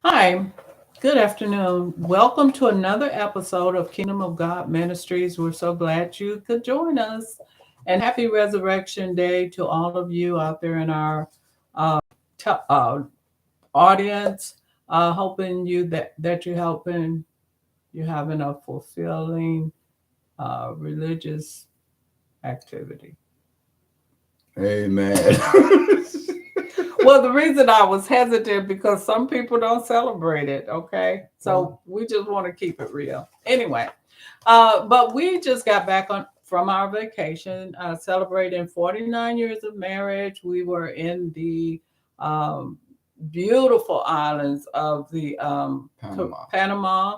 Hi, good afternoon. Welcome to another episode of Kingdom of God Ministries. We're so glad you could join us. And happy Resurrection Day to all of you out there in our uh, t- uh, audience. Hoping that you're having a fulfilling religious activity. Amen. Well, the reason I was hesitant because some people don't celebrate it. Okay, so we just want to keep it real. Anyway, but we just got back on from our vacation, celebrating 49 years of marriage. We were in the um, beautiful islands of the Panama. Panama.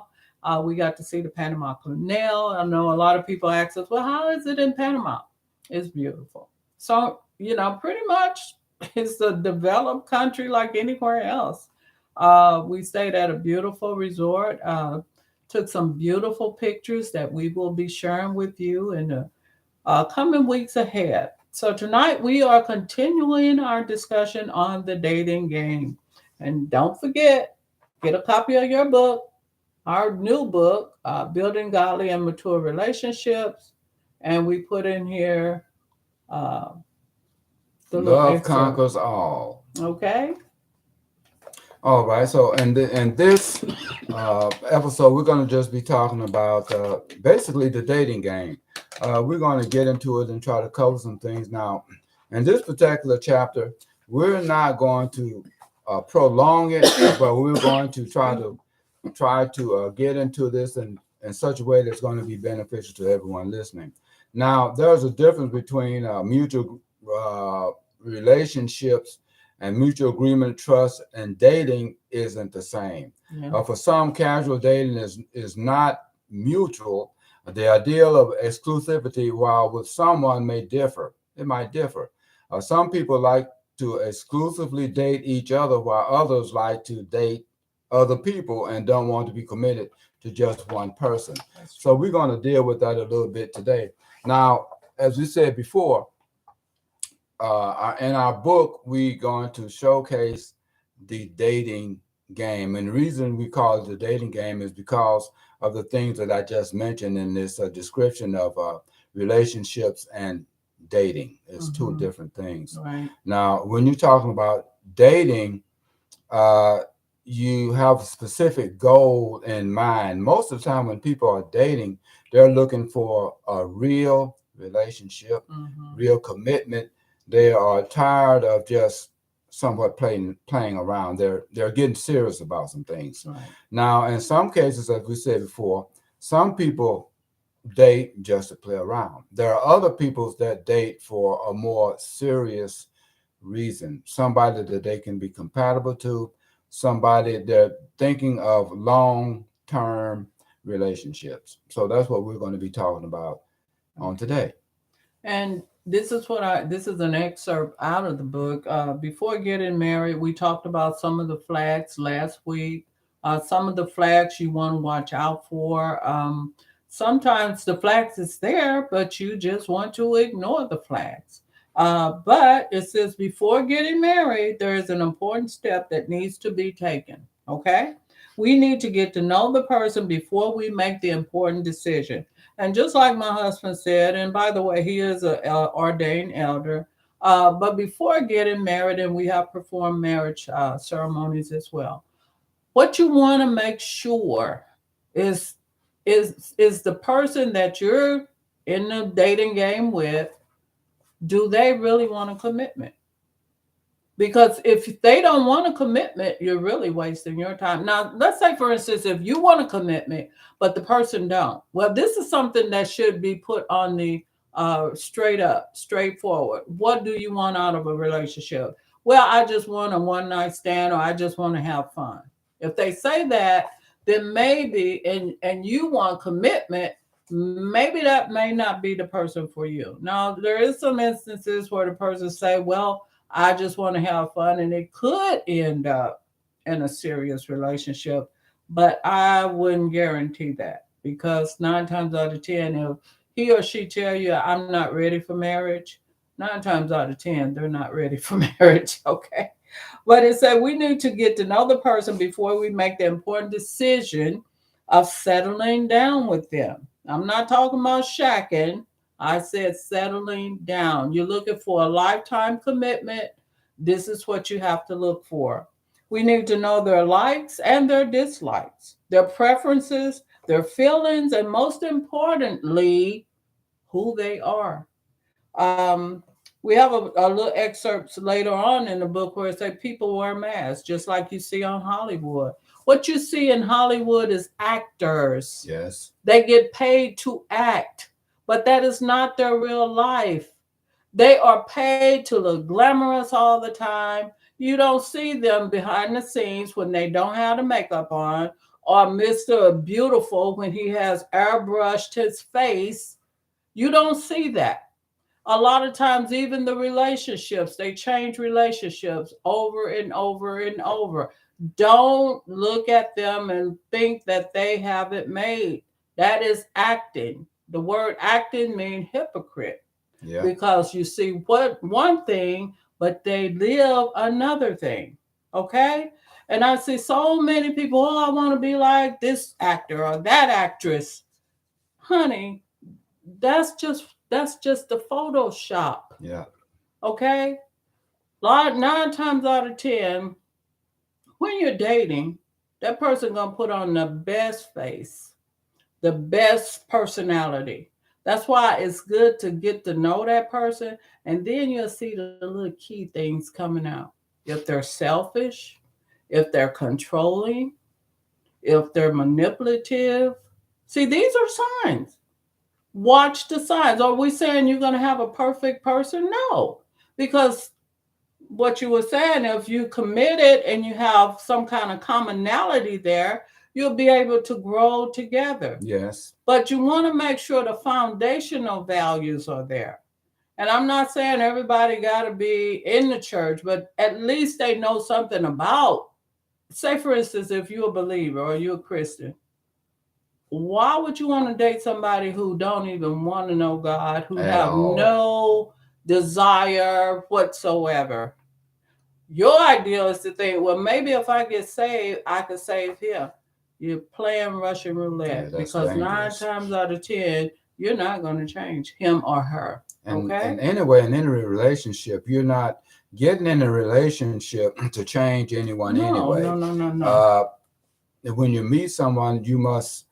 We got to see the Panama Canal. I know a lot of people ask us, well, how is it in Panama? It's beautiful. So, pretty much it's a developed country like anywhere else. We stayed at a beautiful resort, took some beautiful pictures that we will be sharing with you in the coming weeks ahead. So, tonight we are continuing our discussion on the dating game. And don't forget, get a copy of your book, our new book, Building Godly and Mature Relationships. And we put in here uh, the little Love excerpt. conquers all. Okay? All right. So, in this episode, we're going to just be talking about basically the dating game. We're going to get into it and try to cover some things. Now, in this particular chapter, we're not going to prolong it, but we're going to try to get into this in such a way that's going to be beneficial to everyone listening. Now, there's a difference between mutual relationships and mutual agreement, trust, and dating isn't the same. Yeah. For some, casual dating is not mutual. The ideal of exclusivity, while with someone may differ, it might differ. Some people like to exclusively date each other, while others like to date other people and don't want to be committed to just one person. So we're going to deal with that a little bit today. Now, as we said before, in our book, we're going to showcase the dating game. And the reason we call it the dating game is because of the things that I just mentioned in this description of relationships and dating. It's two Mm-hmm. different things. Right. Now, when you're talking about dating, uh, you have a specific goal in mind. Most of the time, when people are dating, they're looking for a real relationship, Mm-hmm. real commitment. They are tired of just somewhat playing around. They're getting serious about some things. Right. Now, in some cases, as we said before, some people date just to play around. There are other people that date for a more serious reason, somebody that they can be compatible to, somebody they're thinking of long term relationships. So that's what we're going to be talking about on today. And this is an excerpt out of the book. Before getting married, we talked about some of the flags last week. Some of the flags you want to watch out for. Sometimes the flags is there, but you just want to ignore the flags. But it says before getting married, there is an important step that needs to be taken. Okay, we need to get to know the person before we make the important decision. And just like my husband said, and by the way, he is a ordained elder. But before getting married, and we have performed marriage ceremonies as well. What you want to make sure is is the person that you're in the dating game with. Do they really want a commitment? Because if they don't want a commitment, you're really wasting your time. Now, let's say, for instance, if you want a commitment, but the person don't. Well, this is something that should be put on the straight up, straightforward. What do you want out of a relationship? Well, I just want a one night stand, or I just want to have fun. If they say that, then maybe, and you want commitment, maybe that may not be the person for you. Now, there is some instances where the person say, well, I just want to have fun, and it could end up in a serious relationship, but I wouldn't guarantee that because 9 times out of 10, if he or she tell you I'm not ready for marriage, 9 times out of 10 they're not ready for marriage. Okay, But it said we need to get to know the person before we make the important decision of settling down with them. I'm not talking about shacking. I said settling down. You're looking for a lifetime commitment. This is what you have to look for. We need to know their likes and their dislikes, their preferences, their feelings, and most importantly, who they are. Um, we have a little excerpts later on in the book where it say people wear masks, just like you see on Hollywood. What you see in Hollywood is actors. Yes. They get paid to act, but that is not their real life. They are paid to look glamorous all the time. You don't see them behind the scenes when they don't have the makeup on, or Mr. Beautiful when he has airbrushed his face. You don't see that. A lot of times, even the relationships, they change relationships over and over and over. Don't look at them and think that they have it made. That is acting. The word acting means hypocrite, Yeah. because you see what one thing, but they live another thing. Okay? And I see so many people, oh, I want to be like this actor or that actress. Honey, that's just the Photoshop. Yeah. Okay? Like 9 times out of 10, when you're dating, that person gonna put on the best face, the best personality. That's why it's good to get to know that person, and then you'll see the little key things coming out. If they're selfish, if they're controlling, if they're manipulative. See, these are signs. Watch the signs. Are we saying you're going to have a perfect person? No. Because what you were saying, if you committed and you have some kind of commonality there, you'll be able to grow together. Yes. But you want to make sure the foundational values are there. And I'm not saying everybody got to be in the church, but at least they know something about. Say, for instance, if you're a believer or you're a Christian, why would you want to date somebody who don't even want to know God, who At have all. no desire whatsoever? Your idea is to think, well, maybe if I get saved, I could save him. You're playing Russian Yeah, roulette, that's because nine dangerous. times out of 10, you're not going to change him or her. And Okay? anyway, in any relationship, you're not getting in a relationship to change anyone No, no, anyway. no, no, no. Uh, when you meet someone, you must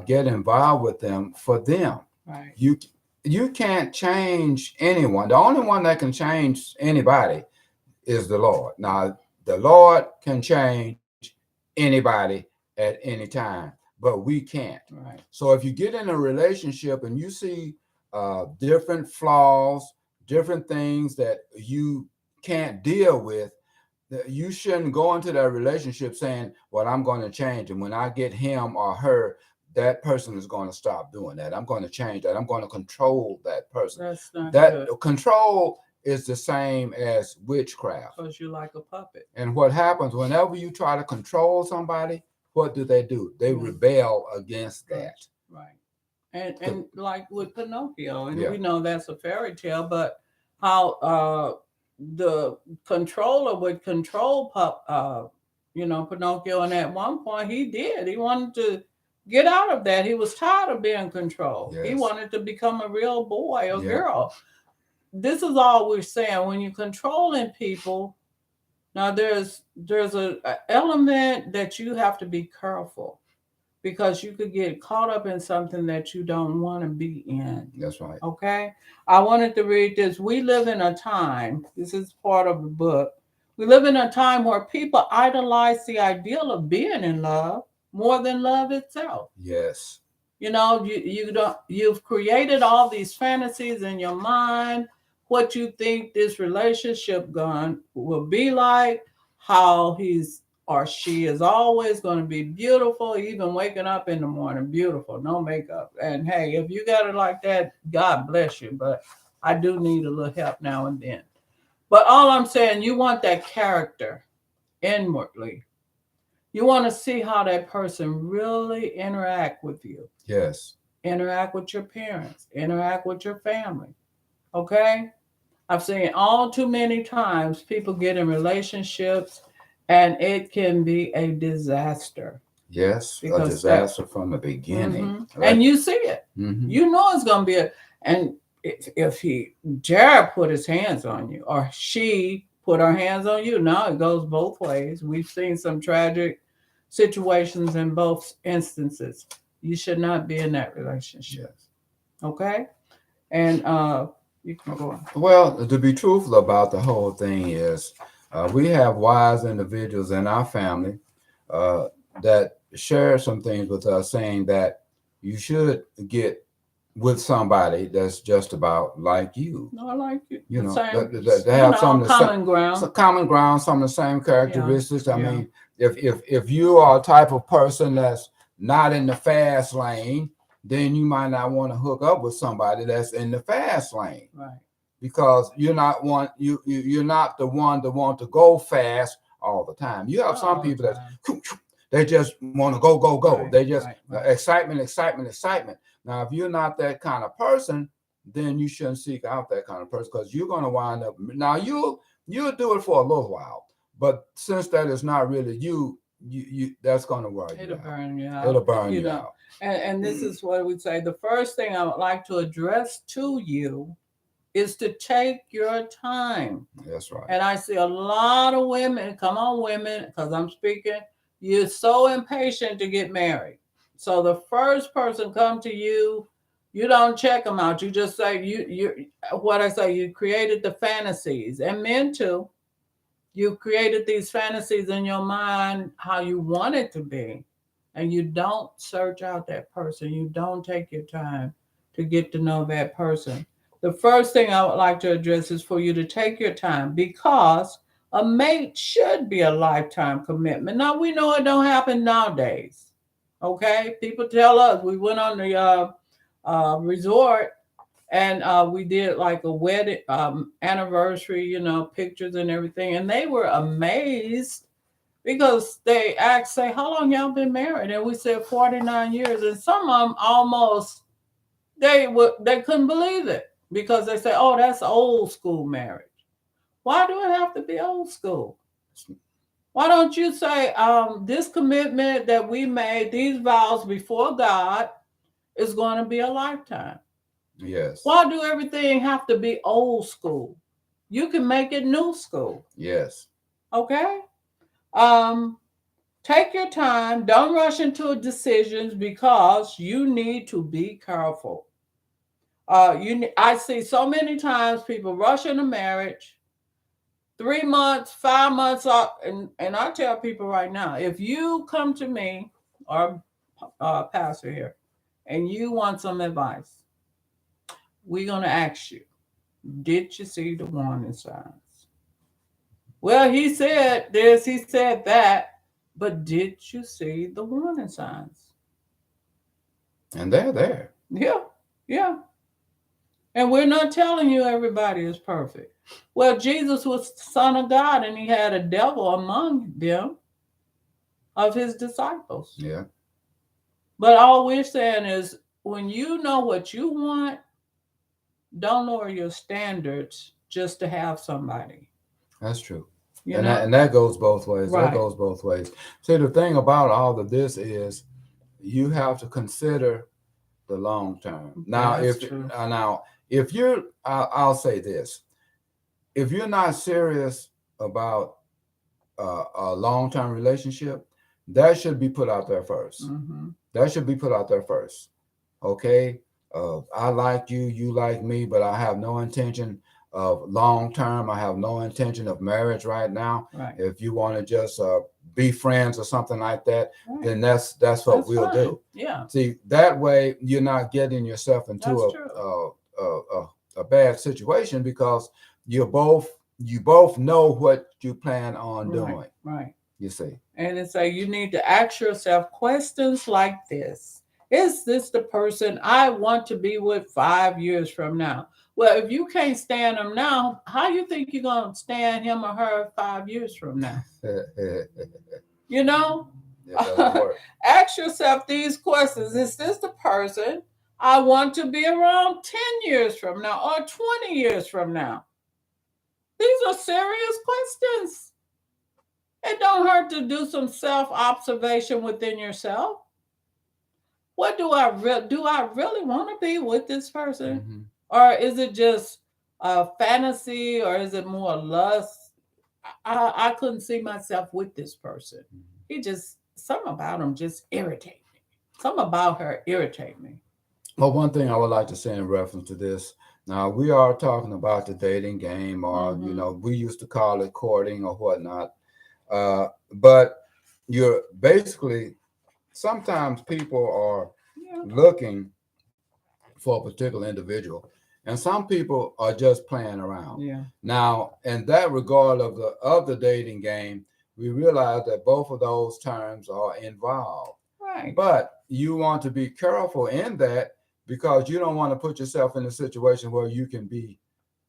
get involved with them for them. Right. You you can't change anyone. The only one that can change anybody is the Lord. Now, the Lord can change anybody at any time, but we can't. Right. So if you get in a relationship and you see different flaws, different things that you can't deal with, you shouldn't go into that relationship saying, well, I'm going to change. And when I get him or her, that person is going to stop doing that. I'm going to change that. I'm going to control that person. That's not That good, control is the same as witchcraft. because you're like a puppet. And what happens whenever you try to control somebody, what do? They Yeah. rebel against Right. that. Right. And like with Pinocchio, and Yeah. we know that's a fairy tale, but how the controller would control Pinocchio, and at one point he wanted to get out of that. He was tired of being controlled. He Yes. wanted to become a real boy or Yeah. girl. This is all we're saying. When you're controlling people, now there's a element that you have to be careful, because you could get caught up in something that you don't want to be in. That's right. Okay? I wanted to read this. We live in a time, this is part of the book. We live in a time where people idolize the ideal of being in love more than love itself. Yes. You've created all these fantasies in your mind, what you think this relationship going will be like, how he's or she is always going to be beautiful, even waking up in the morning beautiful, no makeup. And hey, if you got it like that, God bless you, but I do need a little help now and then. But all I'm saying, you want that character inwardly. You want to see how that person really interact with you, Yes. interact with your parents, interact with your family. Okay? I've seen all too many times people get in relationships and it can be a disaster Yes, a because that disaster from the beginning. hmm Right. and you see it. Hmm. You know it's gonna be a and if he Jared put his hands on you or she put her hands on you, now it goes both ways. We've seen some tragic situations in both instances. You should not be in that relationship. Yes. Okay? And you can go on. Well, to be truthful about the whole thing is, we have wise individuals in our family uh, that share some things with us, saying that you should get with somebody that's just about like you. No, I like you. You The know, same, they have some of the same, common ground. some common ground, some of the same Yeah, characteristics. I yeah. mean, if you are a type of person that's not in the fast lane, then you might not want to hook up with somebody that's in the fast lane, Right. because you're not the one that want to go fast all the time. You have Not some all the people that's time. they just want to go go go. Right, They just right, right. excitement excitement excitement. Now, if you're not that kind of person, then you shouldn't seek out that kind of person, because you're going to wind up. Now you'll do it for a little while, but since that is not really you that's going to wear you It'll out. burn you It'll out. burn You you know. out. And this is what we say. The first thing I would like to address to you is to take your time. That's right. And I see a lot of women, come on, women, because I'm speaking, you're so impatient to get married. So the first person come to you, you don't check them out. You just say, what I say, you created the fantasies, and men too. You created these fantasies in your mind how you want it to be, and you don't search out that person. You don't take your time to get to know that person. The first thing I would like to address is for you to take your time, because a mate should be a lifetime commitment. Now we know it don't happen nowadays. Okay, people tell us we went on the resort and we did like a wedding anniversary, pictures and everything, and they were amazed because they asked, say, how long y'all been married? And we said 49 years, and some of them almost they couldn't believe it, because they say, oh, that's old school marriage. Why do it have to be old school? Why don't you say, this commitment that we made, these vows before God, is going to be a lifetime? Yes. Why do everything have to be old school? You can make it new school. Yes. Okay? Um, take your time. Don't rush into decisions, because you need to be careful. I see so many times people rush into marriage, 3 months, 5 months up, and I tell people right now, if you come to me or pastor here, and you want some advice, we're gonna ask you, did you see the warning signs? Well, he said this, he said that, but did you see the warning signs? And they're there. Yeah, yeah. And we're not telling you everybody is perfect. Well, Jesus was the Son of God, and he had a devil among them of his disciples. Yeah. But all we're saying is, when you know what you want, don't lower your standards just to have somebody. That's true. You And know? that goes both ways. That Right. goes both ways. See, the thing about all of this is you have to consider the long term. Now, That's true. if you're, I'll say this: if you're not serious about a long term relationship, that should be put out there first. Mm-hmm. That should be put out there first. Okay, I like you, you like me, but I have no intention of long term. I have no intention of marriage right now. Right. If you want to just be friends or something like that, Right. then that's what That's we'll fine. do. Yeah, See, that way you're not getting yourself into that's true. a bad situation, because you both know what you plan on Right, doing. right. You see. And it's like you need to ask yourself questions like this. Is this the person I want to be with 5 years from now? Well, if you can't stand them now, how you think you're gonna stand him or her 5 years from now? It You know? doesn't work. Ask yourself these questions. Is this the person I want to be around 10 years from now or 20 years from now? These are serious questions. It don't hurt to do some self observation within yourself. What do I really want to be with this person, Hmm. or is it just a fantasy, or is it more lust? I couldn't see myself with this person. He just something about him just irritate me. Something about her irritate me. Well, one thing I would like to say in reference to this, now we are talking about the dating game, or Mm-hmm. we used to call it courting or whatnot. But you're basically sometimes people are Yeah. looking for a particular individual, and some people are just playing around. Yeah. Now, in that regard of the dating game, we realize that both of those terms are involved. Right. But you want to be careful in that because you don't want to put yourself in a situation where you can be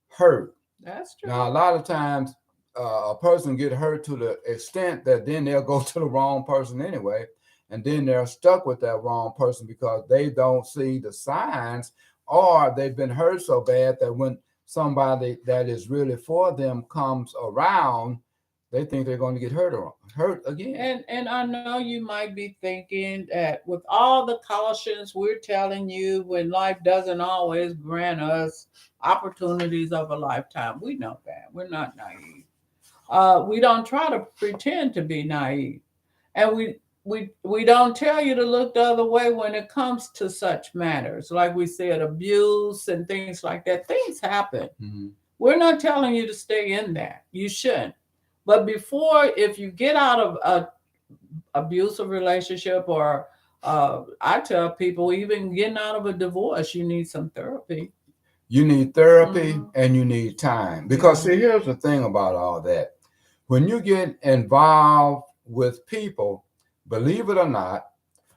hurt. That's Now, true. a lot of times, a person get hurt to the extent that then they'll go to the wrong person anyway, and then they're stuck with that wrong person because they don't see the signs, or they've been hurt so bad that when somebody that is really for them comes around, they think they're going to get hurt again. And I know you might be thinking that with all the cautions we're telling you, when life doesn't always grant us opportunities of a lifetime, we know that we're not naive. We don't try to pretend to be naive, and we don't tell you to look the other way when it comes to such matters. Like we said, abuse and things like that. Things happen. Mhm. We're not telling you to stay in that. You shouldn't. But before, if you get out of a abusive relationship, or I tell people, even getting out of a divorce, you need some therapy. You need therapy Hmm. and you need time. Because, Yeah. see, here's the thing about all that. When you get involved with people, believe it or not,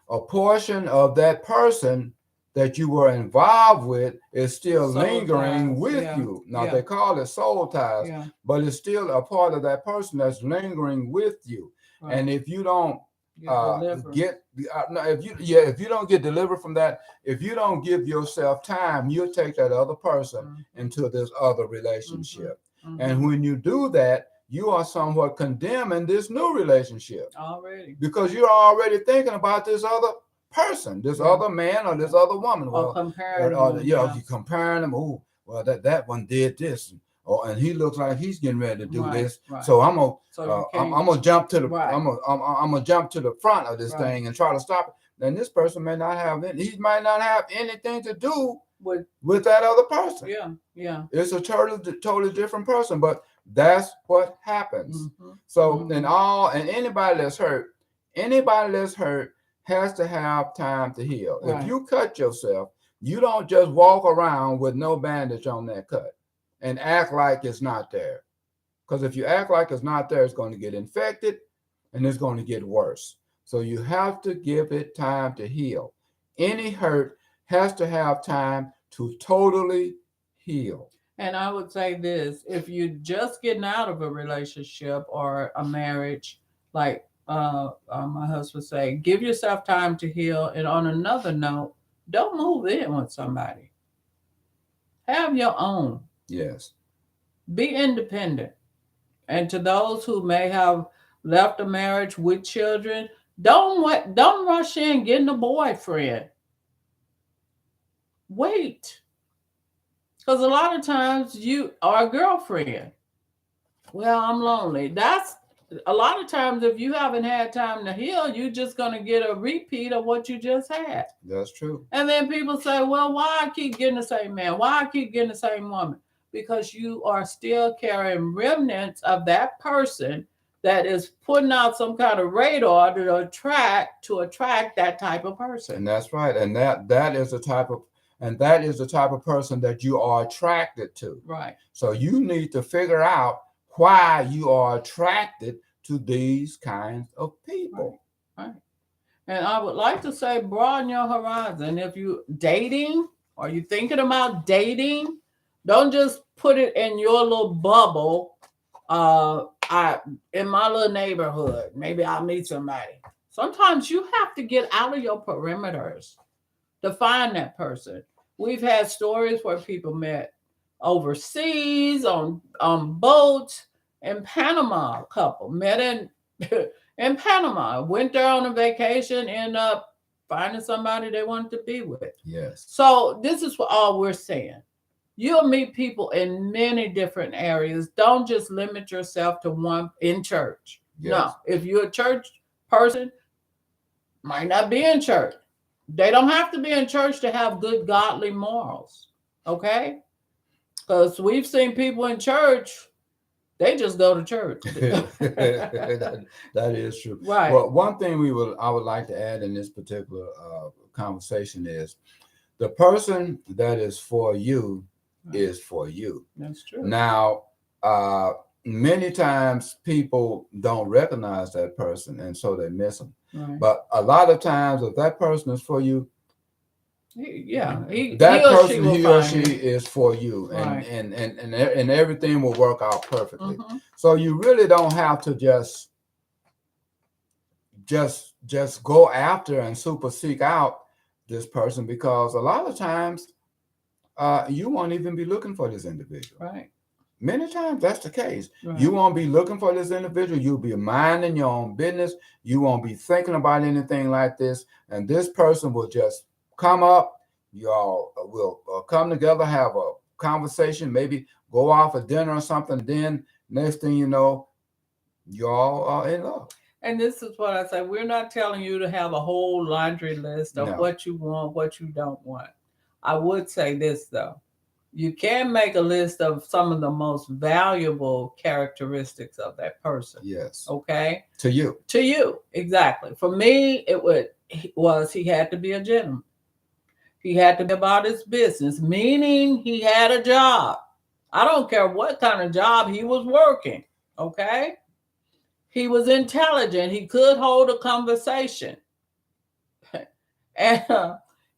a portion of that person that you were involved with is still Soul lingering ties. with Yeah. you. Now, Yeah. they call it soul ties, Yeah. but it's still a part of that person that's lingering with you. Right. And if you don't Get uh, deliverance. get, no, if you don't get delivered from that, if you don't give yourself time, you'll take that other person Hmm. into this other Hmm. relationship. And Hmm. when you do that, you are somewhat condemning this new relationship Already. because you're already thinking about this other person, this Yeah. other man or Yeah. this other woman. Or Well, comparing them. Yeah. you comparing them. Oh, well, that one did this, and he looks like he's getting ready to do Right. this. Right. So So you can't. I'm gonna jump to the Right. I'm gonna jump to the front of this Right. thing and try to stop it. Then this person may not have he might not have anything to do With. with that other person. Yeah. Yeah. It's a totally different person, but that's what happens. Hmm. So, Hmm. and anybody that's hurt has to have time to heal. If Right. you cut yourself, you don't just walk around with no bandage on that cut and act like it's not there. Because if you act like it's not there, it's going to get infected and it's going to get worse. So you have to give it time to heal. Any hurt has to have time to totally heal. And I would say this: if you're just getting out of a relationship or a marriage, like my husband say, give yourself time to heal. And on another note, don't move in with somebody. Have your own. Yes. Be independent. And to those who may have left a marriage with children, don't rush in getting a boyfriend. Wait, because a lot of times you are a girlfriend. Well, I'm lonely. That's a lot of times if you haven't had time to heal, you're just gonna get a repeat of what you just had. That's true. And then people say, well, why I keep getting the same man? Why I keep getting the same woman? Because you are still carrying remnants of that person that is putting out some kind of radar to attract that type of person. And that's right. And that is the type of person that you are attracted to. Right. So you need to figure out why you are attracted to these kinds of Right. people. Right. And I would like to say, broaden your horizon. If you dating or you thinking about dating, don't just put it in your little bubble. I in my little neighborhood, maybe I'll meet somebody. Sometimes you have to get out of your perimeters to find that person. We've had stories where people met overseas on boats in Panama. A couple met in in Panama, went there on a vacation, end up finding somebody they wanted to be with. Yes. So this is what all we're saying. You'll meet people in many different areas. Don't just limit yourself to one in church. No, Yes. if you're a church person, might not be in church. They don't have to be in church to have good godly morals. Okay? Because we've seen people in church, they just go to church. That is true. Right. Well, one thing I would like to add in this particular conversation is the person that is for you Right. is for you. That's true. Now, uh, many times people don't recognize that person, and so they miss them. Right. But a lot of times, if that person is for you, He or she person, will he or find she you. is for you, Right. and everything will work out perfectly. Mhm. So you really don't have to just go after and super seek out this person, because a lot of times you won't even be looking for this individual. Right. Many times that's the case. Right. You won't be looking for this individual. You'll be minding your own business. You won't be thinking about anything like this. And this person will just come up. Y'all will come together, have a conversation, maybe go off for dinner or something. Then next thing you know, y'all are in love. And this is what I say. We're not telling you to have a whole laundry list of No. what you want, what you don't want. I would say this though. You can make a list of some of the most valuable characteristics of that person. Yes. Okay? To you. To you, exactly. For me, he had to be a gentleman. He had to be about his business, meaning he had a job. I don't care what kind of job he was working. Okay? He was intelligent. He could hold a conversation. And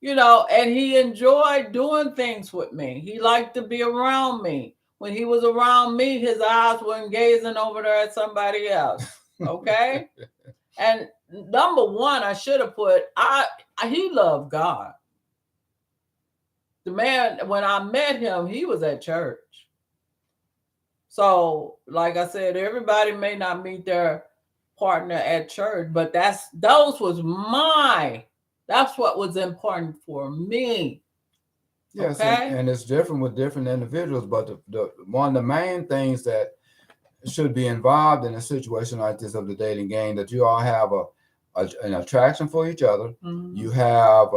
and he enjoyed doing things with me. He liked to be around me. When he was around me, his eyes weren't gazing over there at somebody else. Okay? And number one, I should have put he loved God. The man, when I met him, he was at church. So, like I said, everybody may not meet their partner at church, but that's what was important for me. Yes, Okay. and it's different with different individuals, but the one of the main things that should be involved in a situation like this of the dating game, that you all have an attraction for each other. Mhm. You have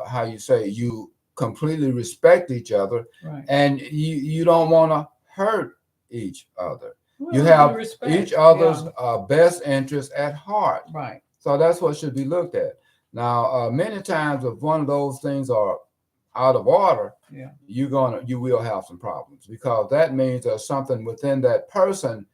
how you say, you completely respect each other, Right. and you don't want to hurt each other. Well, You have respect. each other's Yeah. best interest at heart. Right. So that's what should be looked at. Now, many times, if one of those things are out of order, Yeah. you will have some problems, because that means there's something within that person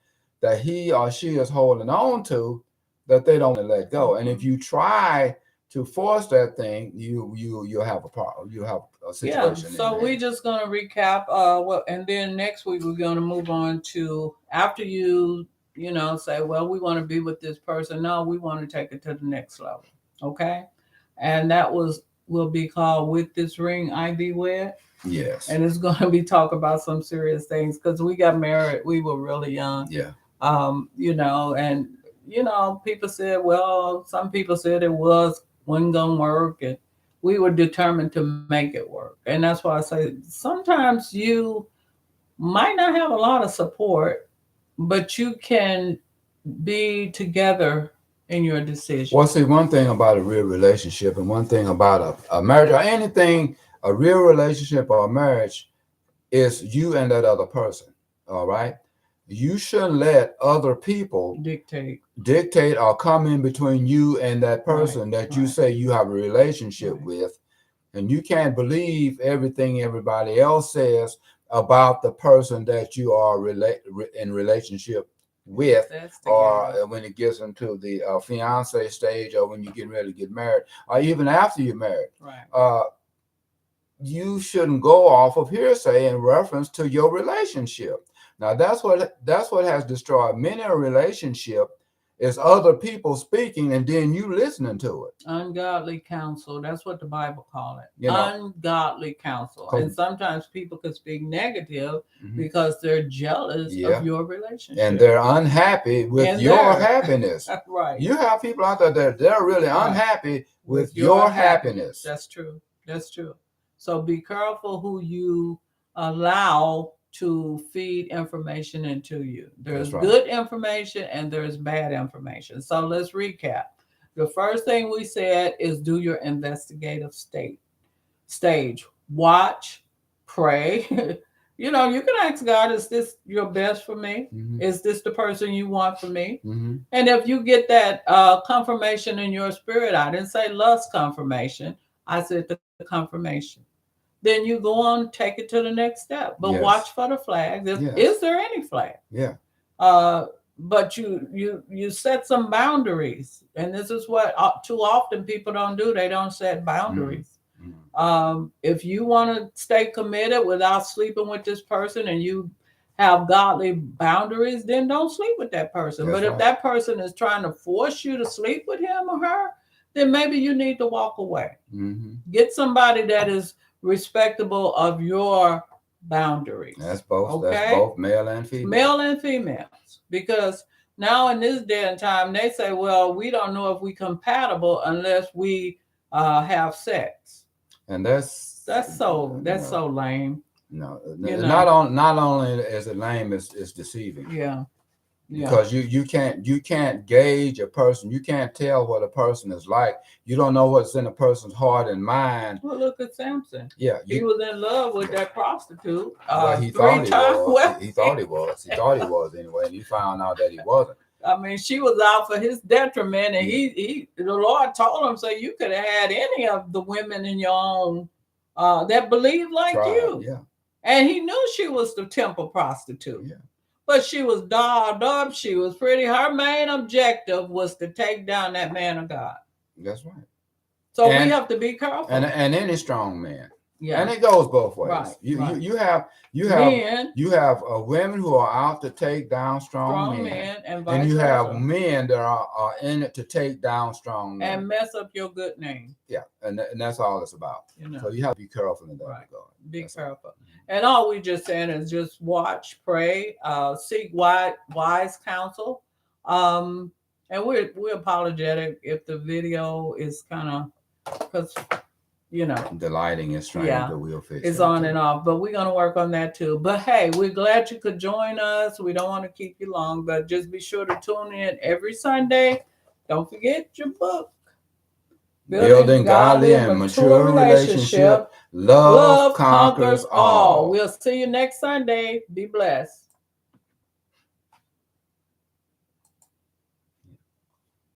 that he or she is holding on to that they don't want to let go. And if you try to force that thing, you'll have a problem. You have a Yeah. situation. So we're just gonna recap and then next week we're gonna move on to, after say, well, we want to be with this person. No, we want to take it to the next level. Okay. And that will be called With This Ring I Be Wed. Yes. And it's going to be talk about some serious things, because we got married, we were really young. Yeah. And people said, well, some people said it wasn't gonna work, and we were determined to make it work. And that's why I say sometimes you might not have a lot of support, but you can be together in your decision. Well, see, one thing about a real relationship, and one thing about a marriage or anything, a real relationship or a marriage, is you and that other person. All right. You shouldn't let other people dictate or come in between you and that person that you say you have a relationship with. And you can't believe everything everybody else says about the person that you are in relationship with, or when it gets into the fiance stage, or when you get ready to get married, or even after you're married. Right. You shouldn't go off of hearsay in reference to your relationship. Now that's what has destroyed many a relationship, It's other people speaking, and then you listening to it. Ungodly counsel. That's what the Bible call it. You know, Ungodly counsel. And sometimes people can speak negative mhm. because they're jealous of Yeah, your and relationship. they're unhappy with And your they're happiness. right. You have people out there that they're really Right. unhappy with your your happiness. That's true. That's true. So be careful who you allow to feed information into you. There's That's right. good information and there's bad information. So let's recap. The first thing we said is do your investigative stage. Watch, pray. You know, you can ask God, is this your best for me? Mhm. Is this the person you want for me? Mhm. And if you get that confirmation in your spirit, I didn't say lust confirmation, I said the confirmation. Then you go on, take it to the next step. But watch Yes. for the flags. Is Yes. there any flag? Yeah. But you set some boundaries, and this is what too often people don't do. They don't set Mhm. boundaries. Mhm. If you want to stay committed without sleeping with this person and you have godly boundaries, then don't sleep with that person. But That's if right. that person is trying to force you to sleep with him or her, then maybe you need to walk away. Mhm. Get somebody that is respectable of your boundaries. That's both. That's Okay? both male and female. Male and females. Because now in this day and time, they say, well, we don't know if we compatible unless we have sex. And that's That's so lame. no, You know. not only is it lame, it's deceiving. Yeah. Yeah. Because you can't gauge a person. You can't tell what a person is like. You don't know what's in a person's heart and mind. Well, look at Samson. Yeah, He was in love with that prostitute. well, he Three thought he times. was. Well, He thought he was. He thought he was anyway, and he found out that he wasn't. I mean, she was out for his detriment, and Yeah. the Lord told him, so you could have had any of the women in your own that believed like you. Yeah. And he knew she was the temple prostitute. Yeah. But she was dolled up. She was pretty. Her main objective was to take down that man of God. That's right. So we have to be careful. And any strong man. Yeah. And it goes both ways. Right. You have men, women who are out to take down strong men, and you versa. have men that are in it to take down strong men and mess up your good name. Yeah, and that's all it's about. You know. So you have to be careful in that regard. Be careful. And all we just saying is just watch, pray, seek wise counsel. And we're apologetic if the video is kind of, because the lighting is strange, but we'll fix it. It's on and off, but we're gonna work on that too. But hey, we're glad you could join us. We don't want to keep you long, but just be sure to tune in every Sunday. Don't forget your book. Building godly and mature relationship. Love conquers all. We'll see you next Sunday. Be blessed.